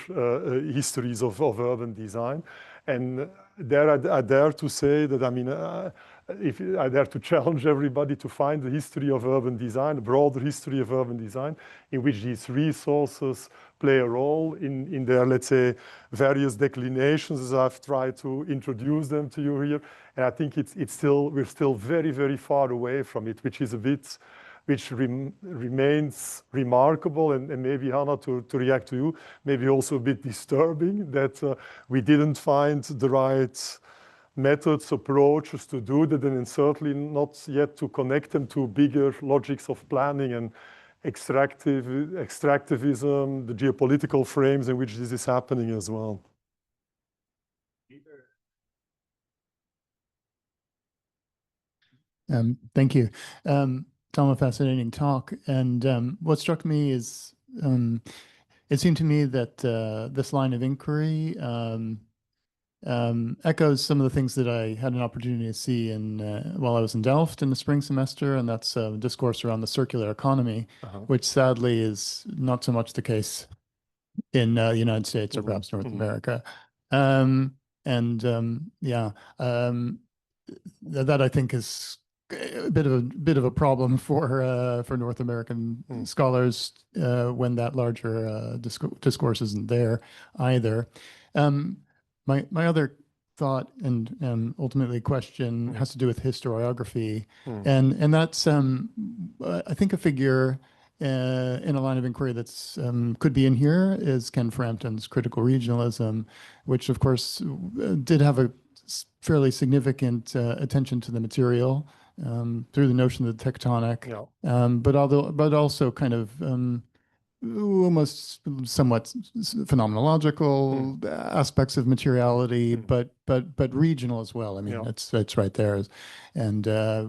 histories of urban design. And there I dare to say that, I mean, if I dare to challenge everybody to find the history of urban design, a broader history of urban design, in which these resources play a role in their, let's say, various declinations, as I've tried to introduce them to you here. And I think we're still very, very far away from it, which is a bit, which remains remarkable, and maybe, Hannah, to react to you, maybe also a bit disturbing that we didn't find the right methods, approaches to do that, and certainly not yet to connect them to bigger logics of planning and extractivism, the geopolitical frames in which this is happening as well. Thank you. Tom, a fascinating talk. And what struck me is it seemed to me that this line of inquiry echoes some of the things that I had an opportunity to see while I was in Delft in the spring semester, and that's a discourse around the circular economy, which sadly is not so much the case in the United States or perhaps North America. That I think is a bit of a problem for North American scholars when that larger discourse isn't there either. My other thought and ultimately question has to do with historiography, and that's I think a figure in a line of inquiry that's could be in here is Ken Frampton's critical regionalism, which of course did have a fairly significant attention to the material through the notion of the tectonic, but also kind of almost somewhat phenomenological aspects of materiality, but regional as well. I mean, it's right there, and I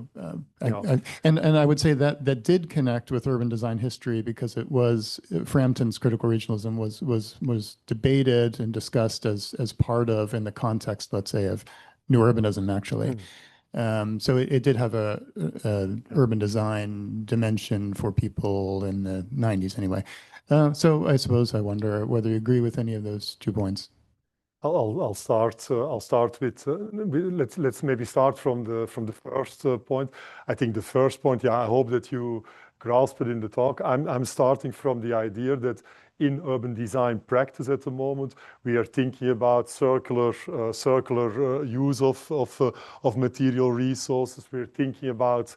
would say that did connect with urban design history, because it was Frampton's critical regionalism was debated and discussed as part of, in the context, let's say, of new urbanism, actually. So it did have a urban design dimension for people in the 90s anyway. So I suppose I wonder whether you agree with any of those 2 points. I'll start with let's maybe start from the first point. I think the first point, I hope that you grasp it in the talk. I'm starting from the idea that in urban design practice at the moment, we are thinking about circular use of material resources. We're thinking about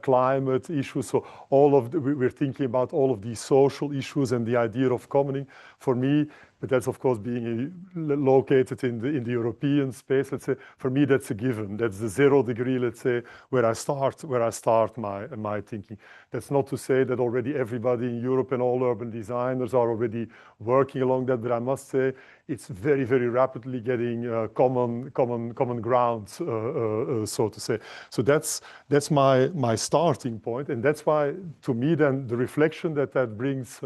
climate issues. So we're thinking about all of these social issues and the idea of commoning. For me, but that's of course being located in the European space. Let's say for me that's a given. That's the 0 degree. Let's say where I start my thinking. That's not to say that already everybody in Europe and all urban designers are already working along that. But I must say it's very, very rapidly getting common ground, so to say. So that's my starting point, and that's why to me then the reflection that brings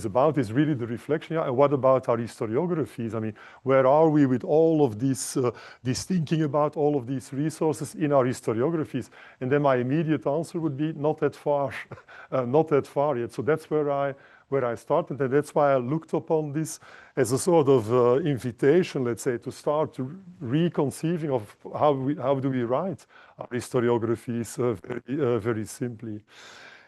about is really the reflection. And what about our historiographies? I mean, where are we with all of this thinking about all of these resources in our historiographies? And then my immediate answer would be not that far, not that far yet. So that's where I started, and that's why I looked upon this as a sort of invitation, let's say, to start reconceiving of how do we write our historiographies very simply.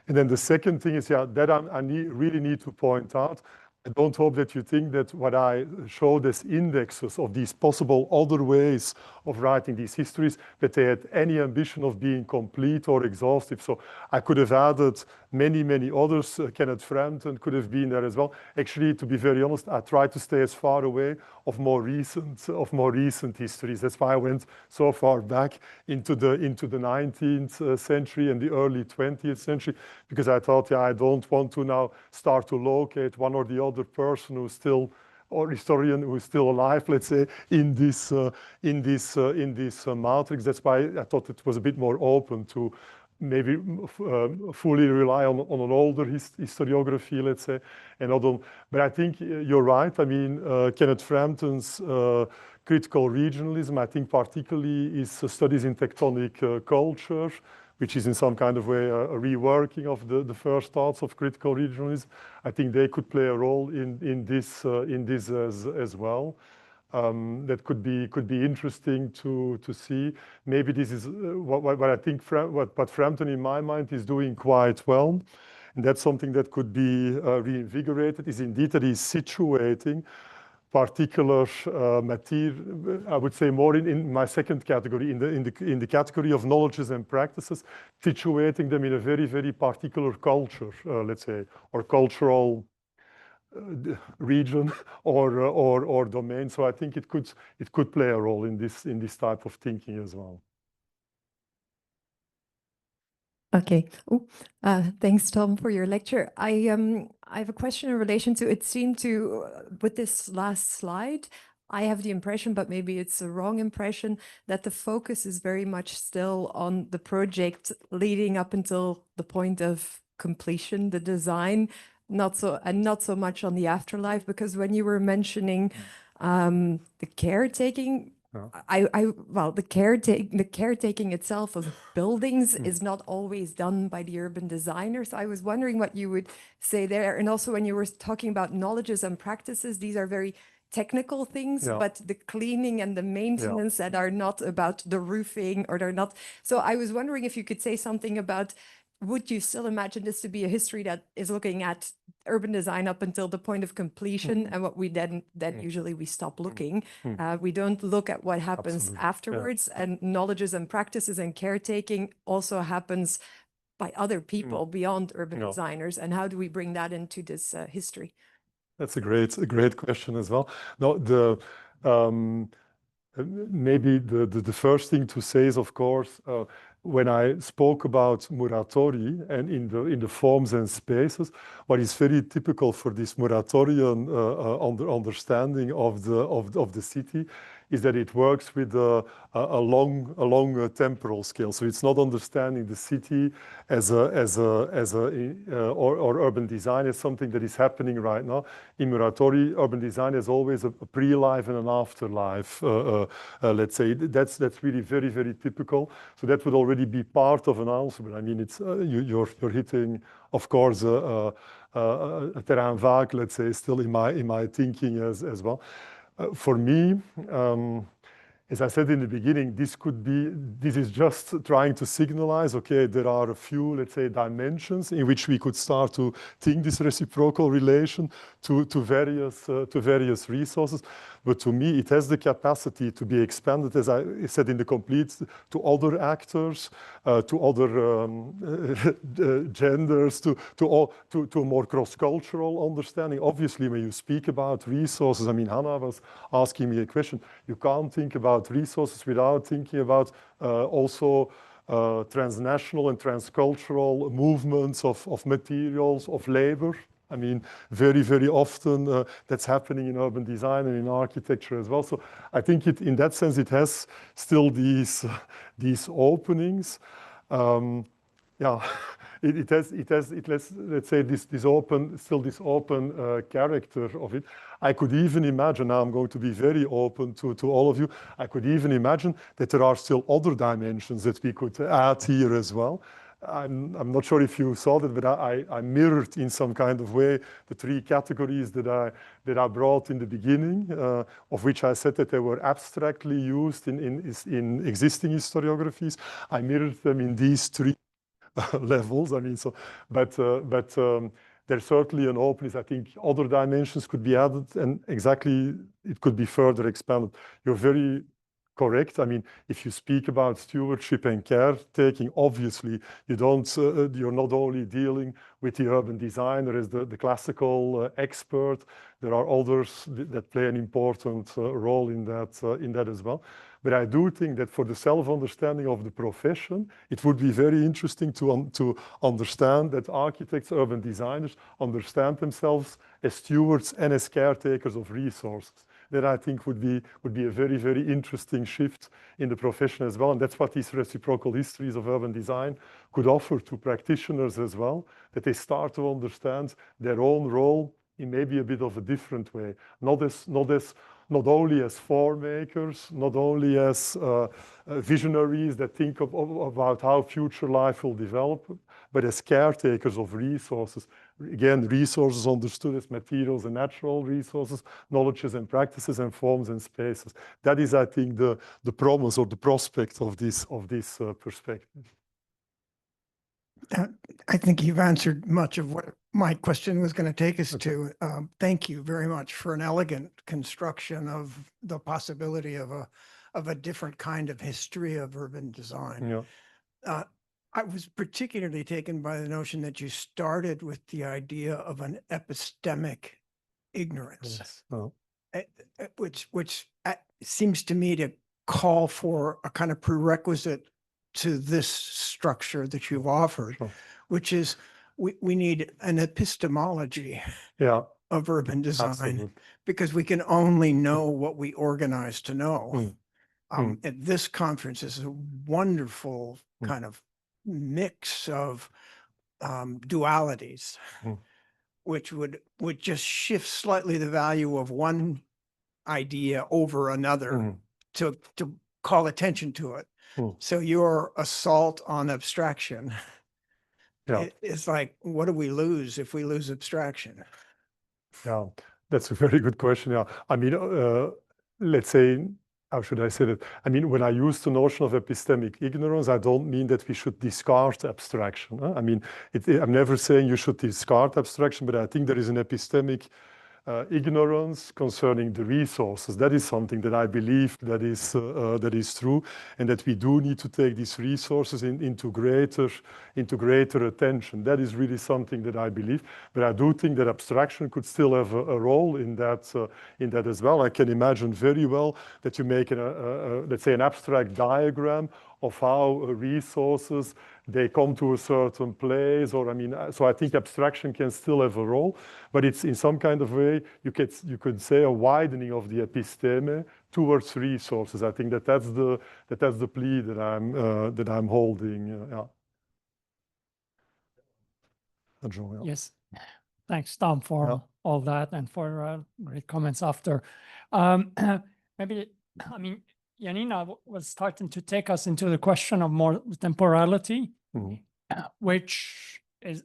And then the second thing is, that I really need to point out, I don't hope that you think that what I showed as indexes of these possible other ways of writing these histories, that they had any ambition of being complete or exhaustive. So I could have added many, many others. Kenneth Frampton could have been there as well. Actually, to be very honest, I tried to stay as far away of more recent histories. That's why I went so far back into the 19th century and the early 20th century, because I thought, yeah, I don't want to now start to locate one or the other person who's still, or historian who is still alive, let's say, in this matrix. That's why I thought it was a bit more open to maybe fully rely on an older historiography, let's say, and not on. But I think you're right. I mean, Kenneth Frampton's critical regionalism, I think particularly his studies in tectonic culture, which is in some kind of way a reworking of the first thoughts of critical regionalism. I think they could play a role in this as well. That could be interesting to see. Maybe this is what I think what Frampton in my mind is doing quite well, and that's something that could be reinvigorated. Is indeed that he's situating particular material. I would say more in my second category, in the category of knowledges and practices, situating them in a very, very particular culture, let's say, or cultural region or domain. So I think it could play a role in this type of thinking as well. Okay. Thanks, Tom, for your lecture. I have a question in relation to, it seemed to, with this last slide, I have the impression, but maybe it's a wrong impression, that the focus is very much still on the project leading up until the point of completion, the design, not so much on the afterlife, because when you were mentioning the caretaking, well, the caretaking itself of buildings is not always done by the urban designers. I was wondering what you would say there. And also when you were talking about knowledges and practices, these are very technical things, but the cleaning and the maintenance that are not about the roofing, or they're not. So I was wondering if you could say something about, would you still imagine this to be a history that is looking at urban design up until the point of completion, and what we then usually we stop looking. We don't look at what happens afterwards, and knowledges and practices and caretaking also happens by other people beyond urban designers. And how do we bring that into this history? That's a great question as well. Now, maybe the first thing to say is, of course, when I spoke about Muratori and in the forms and spaces, what is very typical for this Muratorian understanding of the city is that it works with a long temporal scale. So it's not understanding the city as or urban design as something that is happening right now. In Muratori, urban design is always a pre-life and an afterlife. Let's say that's really very, very typical. So that would already be part of an answer. But I mean, it's you're hitting, of course, a terrain vague, let's say, still in my thinking as well. For me, as I said in the beginning, this is just trying to signalize, okay, there are a few, let's say, dimensions in which we could start to think this reciprocal relation to various resources. But to me, it has the capacity to be expanded, as I said in the complete, to other actors, to other genders, to a more cross-cultural understanding. Obviously, when you speak about resources, I mean, Hannah was asking me a question. You can't think about resources without thinking about also transnational and transcultural movements of materials, of labor. I mean, very, very often that's happening in urban design and in architecture as well. So I think in that sense, it has still these openings. It has, let's say, this open character of it. I could even imagine, now I'm going to be very open to all of you, I could even imagine that there are still other dimensions that we could add here as well. I'm not sure if you saw that, but I mirrored in some kind of way the three categories that I brought in the beginning, of which I said that they were abstractly used in existing historiographies. I mirrored them in these three levels. I mean, so, but there's certainly an openness. I think other dimensions could be added, and exactly it could be further expanded. You're very correct. I mean, if you speak about stewardship and caretaking, obviously you're not only dealing with the urban designer as the classical expert. There are others that play an important role in that as well. But I do think that for the self-understanding of the profession, it would be very interesting to understand that architects, urban designers understand themselves as stewards and as caretakers of resources. That I think would be a very, very interesting shift in the profession as well. And that's what these reciprocal histories of urban design could offer to practitioners as well, that they start to understand their own role in maybe a bit of a different way, not only as form makers, not only as visionaries that think about how future life will develop, but as caretakers of resources. Again, resources understood as materials and natural resources, knowledges and practices and forms and spaces. That is, I think, the promise or the prospect of this perspective. I think you've answered much of what my question was going to take us to. Thank you very much for an elegant construction of the possibility of a different kind of history of urban design. Yeah. I was particularly taken by the notion that you started with the idea of an epistemic ignorance, Yes. Oh. which seems to me to call for a kind of prerequisite to this structure that you've offered, Sure. which is we need an epistemology of urban design. Absolutely. Because we can only know what we organize to know. And this conference is a wonderful kind of mix of dualities, which would just shift slightly the value of one idea over another to call attention to it. So your assault on abstraction is like, what do we lose if we lose abstraction? Yeah, that's a very good question. Yeah, I mean, let's say, how should I say that? I mean, when I use the notion of epistemic ignorance, I don't mean that we should discard abstraction. I mean, I'm never saying you should discard abstraction, but I think there is an epistemic ignorance concerning the resources. That is something that I believe that is true, and that we do need to take these resources into greater attention. That is really something that I believe. But I do think that abstraction could still have a role in that as well. I can imagine very well that you make let's say an abstract diagram of how resources they come to a certain place, or I mean, so I think abstraction can still have a role, but it's in some kind of way you could say a widening of the episteme towards resources. I think that's the plea that I'm holding. Joe, Yes, thanks, Tom, for all that and for great comments after. Maybe, I mean, Janina was starting to take us into the question of more temporality, which is,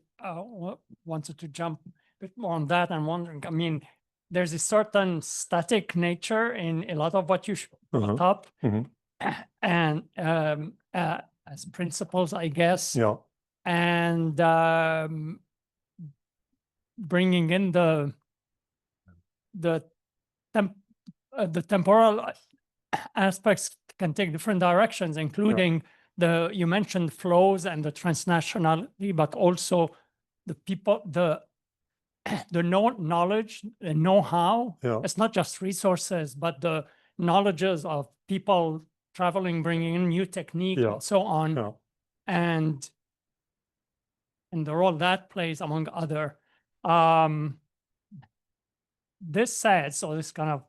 wanted to jump a bit more on that and wondering, I mean, there's a certain static nature in a lot of what you brought up, and as principles, I guess, and bringing in the temporal aspects can take different directions, including you mentioned flows and the transnationality, but also the people, the knowledge, the know-how. It's not just resources, but the knowledges of people traveling, bringing in new technique and so on, and the role that plays among other. This said, so this kind of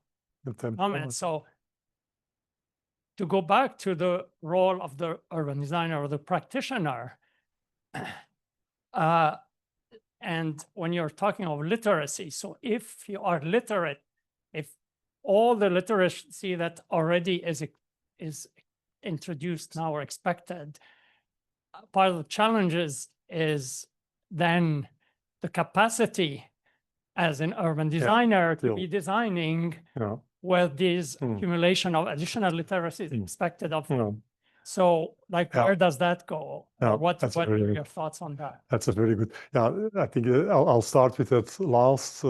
comment, so to go back to the role of the urban designer or the practitioner, and when you're talking of literacy, so if you are literate, if all the literacy that already is introduced now or expected, part of the challenges is then the capacity as an urban designer to be designing with this accumulation of additional literacy expected of. So like, Yeah. where does that go? Yeah, What that's are very your thoughts on that? That's a very good. Yeah, I think I'll start with that last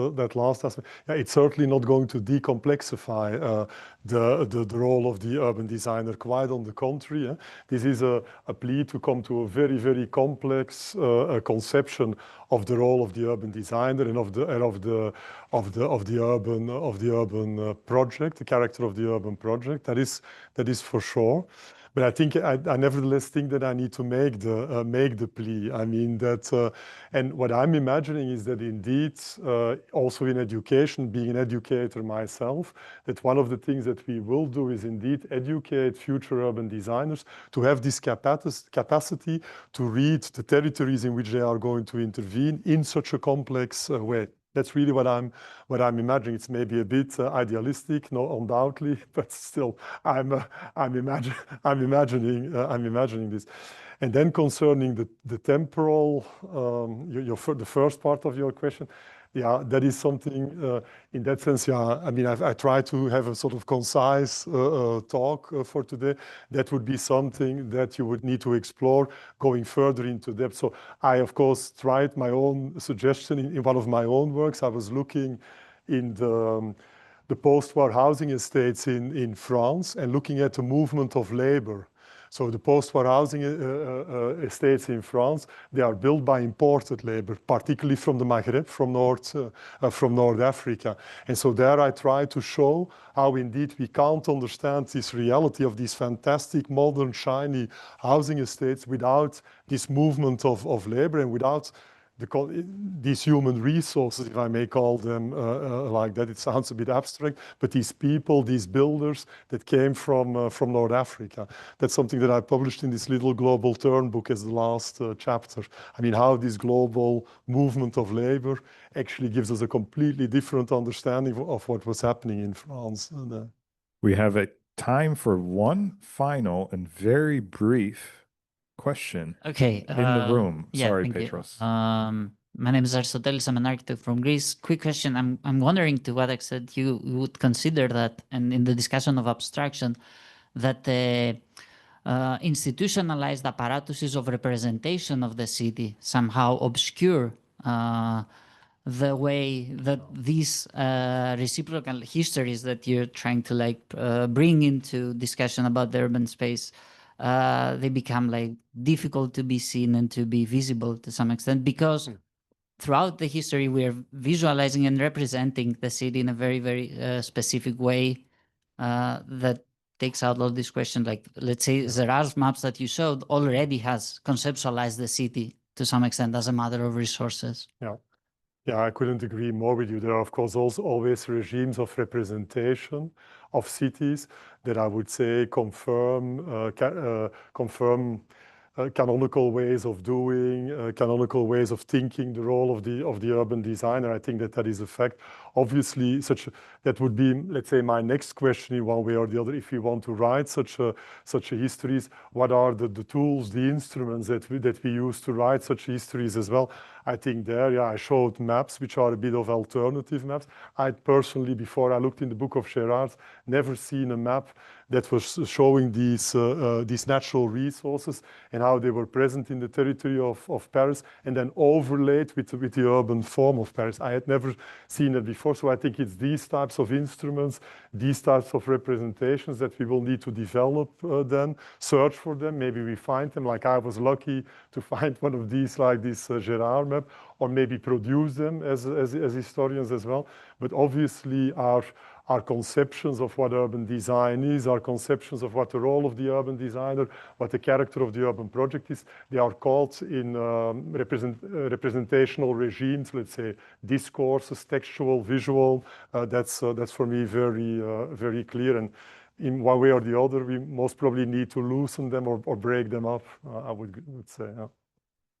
aspect. Yeah, it's certainly not going to decomplexify the role of the urban designer. Quite on the contrary, this is a plea to come to a very, very complex conception of the role of the urban designer and of the urban project, the character of the urban project. That is for sure. But I think I nevertheless think that I need to make the plea. I mean that, and what I'm imagining is that indeed, also in education, being an educator myself, that one of the things that we will do is indeed educate future urban designers to have this capacity to read the territories in which they are going to intervene in such a complex way. That's really what I'm imagining. It's maybe a bit idealistic, no, undoubtedly, but still, I'm imagining this. And then concerning the temporal, the first part of your question, yeah, that is something in that sense. Yeah, I mean, I try to have a sort of concise talk for today. That would be something that you would need to explore going further into depth. So I, of course, tried my own suggestion in one of my own works. I was looking in the post-war housing estates in France and looking at the movement of labor. So the post-war housing estates in France, they are built by imported labor, particularly from the Maghreb, from North Africa. And so there I try to show how indeed we can't understand this reality of these fantastic, modern, shiny housing estates without this movement of labor and without these human resources, if I may call them like that. It sounds a bit abstract, but these people, these builders that came from North Africa. That's something that I published in this little global turn book as the last chapter. I mean, how this global movement of labor actually gives us a completely different understanding of what was happening in France. We have a time for one final and very brief question. Okay. In the room. Yeah, Sorry, thank Petros. you. My name is Aristoteles. I'm an architect from Greece. Quick question. I'm wondering to what extent you would consider that, and in the discussion of abstraction, that the institutionalized apparatuses of representation of the city somehow obscure the way that these reciprocal histories that you're trying to like bring into discussion about the urban space, they become like difficult to be seen and to be visible to some extent, because throughout the history we are visualizing and representing the city in a very, very specific way that takes out all these questions. Like, let's say Zerar's maps that you showed already has conceptualized the city to some extent as a matter of resources. Yeah, I couldn't agree more with you. There are, of course, also always regimes of representation of cities that I would say confirm canonical ways of doing, canonical ways of thinking the role of the urban designer. I think that is a fact. Obviously, that would be, let's say, my next question in one way or the other. If we want to write such a histories, what are the tools, the instruments that we use to write such histories as well? I think there, yeah, I showed maps, which are a bit of alternative maps. I personally, before I looked in the book of Gerard, never seen a map that was showing these natural resources and how they were present in the territory of Paris and then overlaid with the urban form of Paris. I had never seen it before. So I think it's these types of instruments, these types of representations that we will need to develop then, search for them. Maybe we find them, like I was lucky to find one of these, like this Gerard map, or maybe produce them as historians as well. But obviously our conceptions of what urban design is, our conceptions of what the role of the urban designer, what the character of the urban project is, they are caught in representational regimes, let's say discourses, textual, visual. That's for me very clear. And in one way or the other, we most probably need to loosen them or break them up, I would say. Yeah.